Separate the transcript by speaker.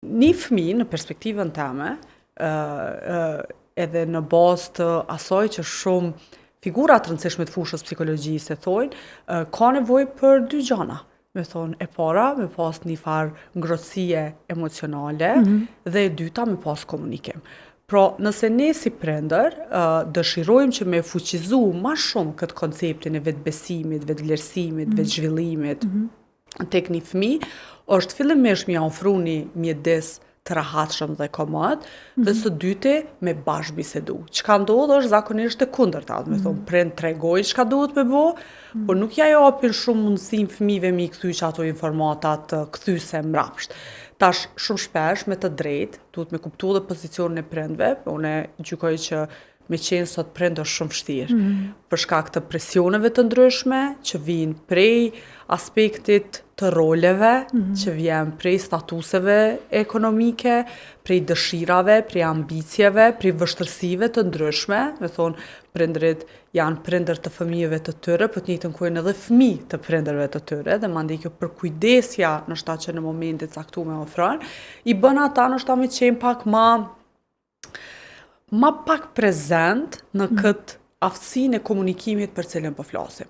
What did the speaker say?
Speaker 1: Një fëmijë në perspektivën teme, edhe në bazë të asaj që shumë figura të rëndësishme të fushës psikologjisë e thojnë, ka nevojë për dy gjëra. Me thonë, e para, me pas një farë ngrohtësie emocionale, dhe e dyta, me pas komunikim. Pra, nëse ne si prindër dëshirojmë që me fuqizu ma shumë këtë konceptin e vetbesimit, vetvlerësimit, vetzhvillimit tek një fëmijë, është fillimisht me ia ofru një mjedis të rahatshëm dhe komod, dhe së dyti me bashkëbisedu. Çka ndodh është zakonisht e kundërta, me thonë prind tregojnë çka duhet me bo, por nuk ja japin shumë mundësinë fëmijëve me i kthy që ato informata të kthyse mbrapsht. Tash shumë shpesh me të drejtë, duhet me kuptu dhe pozicionin e prindve, unë gjykoj që me qenë sot prind është shumë vështirë, për shkak të presioneve të ndryshme që vijnë prej aspektit të roleve, që vjen prej statuseve ekonomike, prej dëshirave, prej ambicjeve, prej vështërsive të ndryshme, me thonë prindrit janë prindër të fëmijëve të tyre, për të njëjtën kohë edhe fëmijë të prindërve të tyre, dhe mandej kjo përkujdesja ndoshta që në momentin caktuar ofron, i bën ata ndoshta me qenë pak ma pak prezent në këtë aftësinë e komunikimit për cilën po flasim.